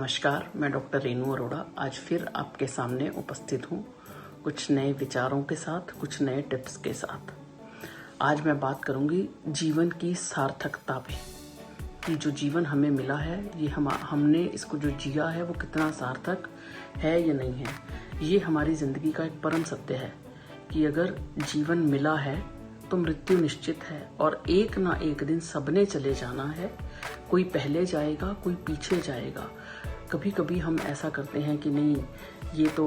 नमस्कार, मैं डॉक्टर रेनू अरोड़ा आज फिर आपके सामने उपस्थित हूँ कुछ नए विचारों के साथ, कुछ नए टिप्स के साथ। आज मैं बात करूँगी जीवन की सार्थकता पे कि जो जीवन हमें मिला है, ये हमने इसको जो जिया है वो कितना सार्थक है या नहीं है। ये हमारी ज़िंदगी का एक परम सत्य है कि अगर जीवन मिला है तो मृत्यु निश्चित है और एक ना एक दिन सबने चले जाना है। कोई पहले जाएगा, कोई पीछे जाएगा। कभी कभी हम ऐसा करते हैं कि नहीं, ये तो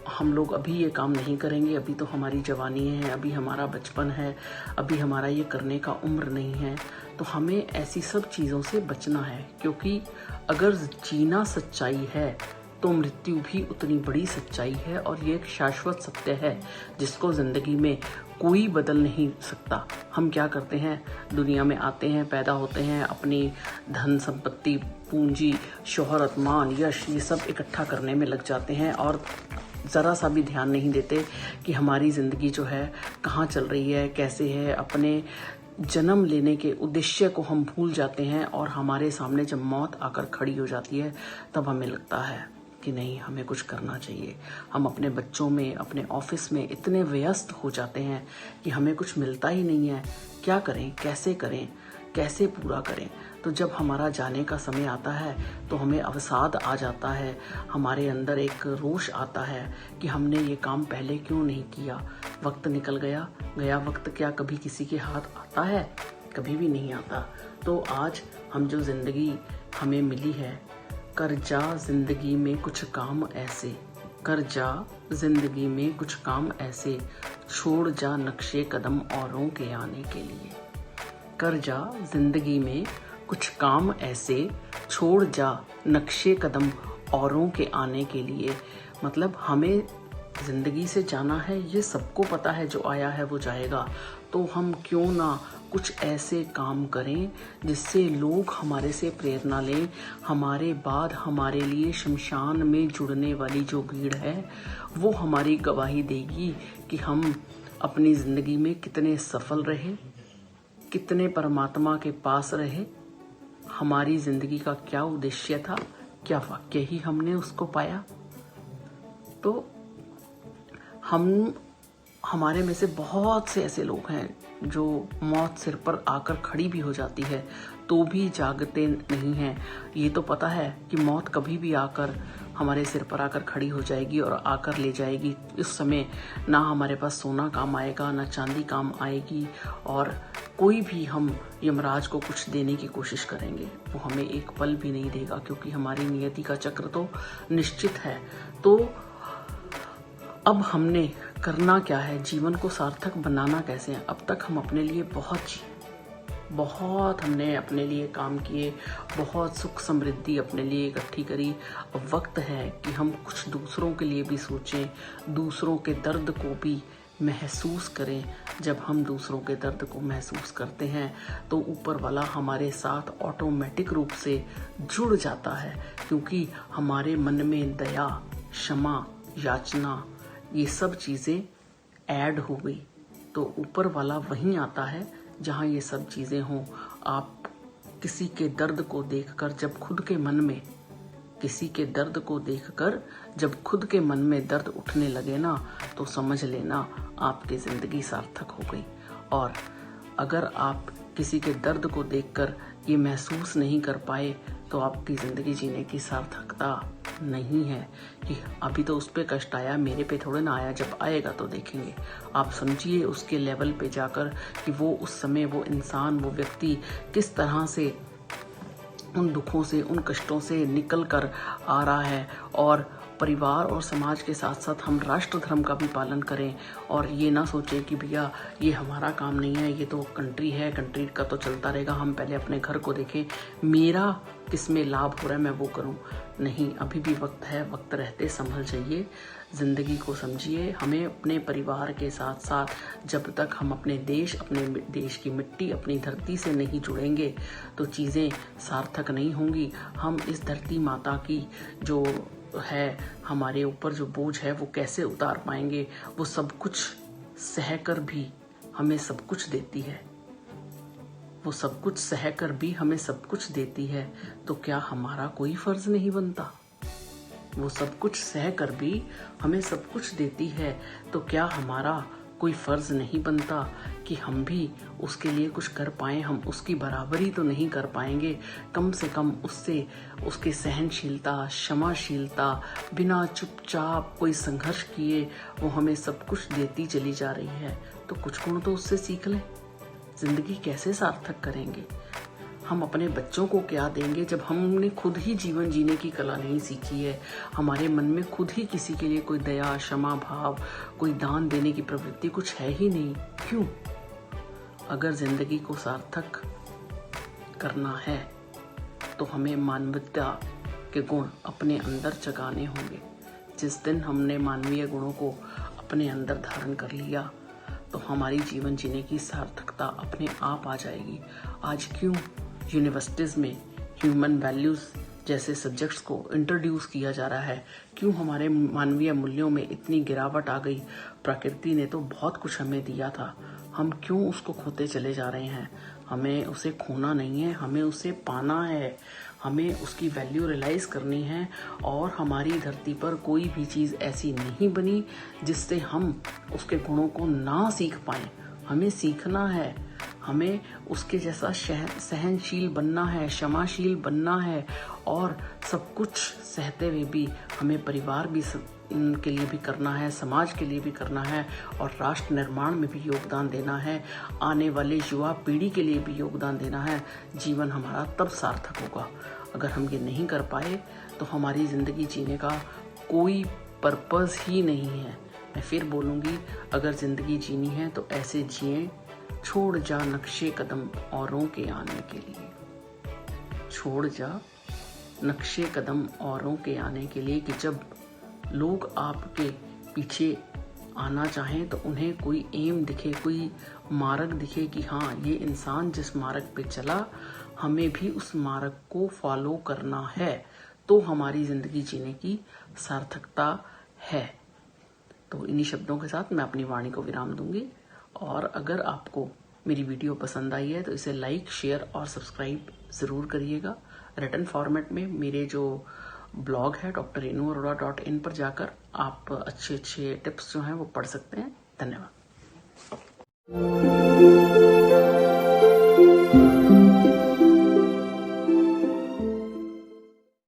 हम लोग अभी ये काम नहीं करेंगे, अभी तो हमारी जवानी है, अभी हमारा बचपन है, अभी हमारा ये करने का उम्र नहीं है। तो हमें ऐसी सब चीज़ों से बचना है, क्योंकि अगर जीना सच्चाई है तो मृत्यु भी उतनी बड़ी सच्चाई है और ये एक शाश्वत सत्य है जिसको ज़िंदगी में कोई बदल नहीं सकता। हम क्या करते हैं, दुनिया में आते हैं, पैदा होते हैं, अपनी धन संपत्ति, पूंजी, शोहरत, मान, यश, ये सब इकट्ठा करने में लग जाते हैं और ज़रा सा भी ध्यान नहीं देते कि हमारी ज़िंदगी जो है कहाँ चल रही है, कैसे है। अपने जन्म लेने के उद्देश्य को हम भूल जाते हैं और हमारे सामने जब मौत आकर खड़ी हो जाती है तब हमें लगता है कि नहीं, हमें कुछ करना चाहिए। हम अपने बच्चों में, अपने ऑफिस में इतने व्यस्त हो जाते हैं कि हमें कुछ मिलता ही नहीं है। क्या करें, कैसे करें, कैसे पूरा करें। तो जब हमारा जाने का समय आता है तो हमें अवसाद आ जाता है, हमारे अंदर एक रोष आता है कि हमने ये काम पहले क्यों नहीं किया। वक्त निकल गया, गया वक्त क्या कभी किसी के हाथ आता है? कभी भी नहीं आता। तो आज हम जो जिंदगी हमें मिली है, कर जा जिंदगी में कुछ काम ऐसे, कर जा जिंदगी में कुछ काम ऐसे, छोड़ जा नक्शे कदम औरों के आने के लिए। कर जा जिंदगी में कुछ काम ऐसे, छोड़ जा नक्शे कदम औरों के आने के लिए। मतलब हमें जिंदगी से जाना है, ये सबको पता है, जो आया है वो जाएगा। तो हम क्यों ना कुछ ऐसे काम करें जिससे लोग हमारे से प्रेरणा लें। हमारे बाद हमारे लिए शमशान में जुड़ने वाली जो भीड़ है वो हमारी गवाही देगी कि हम अपनी ज़िंदगी में कितने सफल रहे, कितने परमात्मा के पास रहे, हमारी ज़िंदगी का क्या उद्देश्य था, क्या वाक्य ही हमने उसको पाया। तो हमारे में से बहुत से ऐसे लोग हैं जो मौत सिर पर आकर खड़ी भी हो जाती है तो भी जागते नहीं हैं। ये तो पता है कि मौत कभी भी आकर हमारे सिर पर आकर खड़ी हो जाएगी और आकर ले जाएगी। इस समय ना हमारे पास सोना काम आएगा, ना चांदी काम आएगी, और कोई भी हम यमराज को कुछ देने की कोशिश करेंगे वो हमें एक पल भी नहीं देगा, क्योंकि हमारी नियति का चक्र तो निश्चित है। तो अब हमने करना क्या है, जीवन को सार्थक बनाना कैसे है। अब तक हम अपने लिए बहुत हमने अपने लिए काम किए, बहुत सुख समृद्धि अपने लिए इकट्ठी करी। अब वक्त है कि हम कुछ दूसरों के लिए भी सोचें, दूसरों के दर्द को भी महसूस करें। जब हम दूसरों के दर्द को महसूस करते हैं तो ऊपर वाला हमारे साथ ऑटोमेटिक रूप से जुड़ जाता है, क्योंकि हमारे मन में दया, क्षमा, याचना, ये सब चीज़ें ऐड हो गई। तो ऊपर वाला वहीं आता है जहाँ ये सब चीज़ें हों। आप किसी के दर्द को देखकर जब खुद के मन में, किसी के दर्द को देखकर जब खुद के मन में दर्द उठने लगे ना, तो समझ लेना आपकी ज़िंदगी सार्थक हो गई। और अगर आप किसी के दर्द को देखकर ये महसूस नहीं कर पाए तो आपकी ज़िंदगी जीने की सार्थकता नहीं है कि अभी तो उस पर कष्ट आया, मेरे पे थोड़े ना आया, जब आएगा तो देखेंगे। आप समझिए उसके लेवल पे जाकर कि वो उस समय, वो इंसान, वो व्यक्ति किस तरह से उन दुखों से, उन कष्टों से निकल कर आ रहा है। और परिवार और समाज के साथ साथ हम राष्ट्र धर्म का भी पालन करें और ये ना सोचें कि भैया ये हमारा काम नहीं है, ये तो कंट्री है, कंट्री का तो चलता रहेगा, हम पहले अपने घर को देखें, मेरा किसमें लाभ हो रहा है मैं वो करूं। नहीं, अभी भी वक्त है, वक्त रहते संभल जाइए, ज़िंदगी को समझिए। हमें अपने परिवार के साथ साथ जब तक हम अपने देश की मिट्टी, अपनी धरती से नहीं जुड़ेंगे तो चीज़ें सार्थक नहीं होंगी। हम इस धरती माता की जो है, हमारे ऊपर जो बोझ है वो कैसे उतार पाएंगे। वो सब कुछ सहकर भी हमें सब कुछ देती है, वो सब कुछ सहकर भी हमें सब कुछ देती है, तो क्या हमारा कोई फर्ज नहीं बनता? वो सब कुछ सहकर भी हमें सब कुछ देती है, तो क्या हमारा कोई फर्ज नहीं बनता कि हम भी उसके लिए कुछ कर पाएं? हम उसकी बराबरी तो नहीं कर पाएंगे, कम से कम उससे उसकी सहनशीलता, क्षमाशीलता, बिना चुपचाप कोई संघर्ष किए वो हमें सब कुछ देती चली जा रही है, तो कुछ गुण तो उससे सीख लें। जिंदगी कैसे सार्थक करेंगे? हम अपने बच्चों को क्या देंगे जब हमने खुद ही जीवन जीने की कला नहीं सीखी है? हमारे मन में खुद ही किसी के लिए कोई दया, क्षमा भाव, कोई दान देने की प्रवृत्ति कुछ है ही नहीं। क्यों? अगर जिंदगी को सार्थक करना है तो हमें मानवता के गुण अपने अंदर जगाने होंगे। जिस दिन हमने मानवीय गुणों को अपने अंदर धारण कर लिया तो हमारी जीवन जीने की सार्थकता अपने आप आ जाएगी। आज क्यों यूनिवर्सिटीज में ह्यूमन वैल्यूज जैसे सब्जेक्ट्स को इंट्रोड्यूस किया जा रहा है? क्यों हमारे मानवीय मूल्यों में इतनी गिरावट आ गई? प्रकृति ने तो बहुत कुछ हमें दिया था, हम क्यों उसको खोते चले जा रहे हैं? हमें उसे खोना नहीं है, हमें उसे पाना है, हमें उसकी वैल्यू रियलाइज करनी है। और हमारी धरती पर कोई भी चीज़ ऐसी नहीं बनी जिससे हम उसके गुणों को ना सीख पाएं। हमें सीखना है, हमें उसके जैसा सहनशील बनना है, क्षमाशील बनना है, और सब कुछ सहते हुए भी हमें परिवार भी के लिए भी करना है, समाज के लिए भी करना है, और राष्ट्र निर्माण में भी योगदान देना है, आने वाले युवा पीढ़ी के लिए भी योगदान देना है। जीवन हमारा तब सार्थक होगा। अगर हम ये नहीं कर पाए तो हमारी ज़िंदगी जीने का कोई पर्पज़ ही नहीं है। मैं फिर बोलूँगी, अगर ज़िंदगी जीनी है तो ऐसे जिए, छोड़ जा नक्शे कदम औरों के आने के लिए। छोड़ जा नक्शे कदम औरों के आने के लिए, कि जब लोग आपके पीछे आना चाहें तो उन्हें कोई एम दिखे, कोई मार्ग दिखे कि हाँ, ये इंसान जिस मार्ग पे चला हमें भी उस मार्ग को फॉलो करना है, तो हमारी ज़िंदगी जीने की सार्थकता है। तो इन्हीं शब्दों के साथ मैं अपनी वाणी को विराम दूंगी। और अगर आपको मेरी वीडियो पसंद आई है तो इसे लाइक, शेयर और सब्सक्राइब ज़रूर करिएगा। रिटन फॉर्मेट में मेरे जो ब्लॉग है drrenuarora.in पर जाकर आप अच्छे टिप्स जो हैं वो पढ़ सकते हैं। धन्यवाद।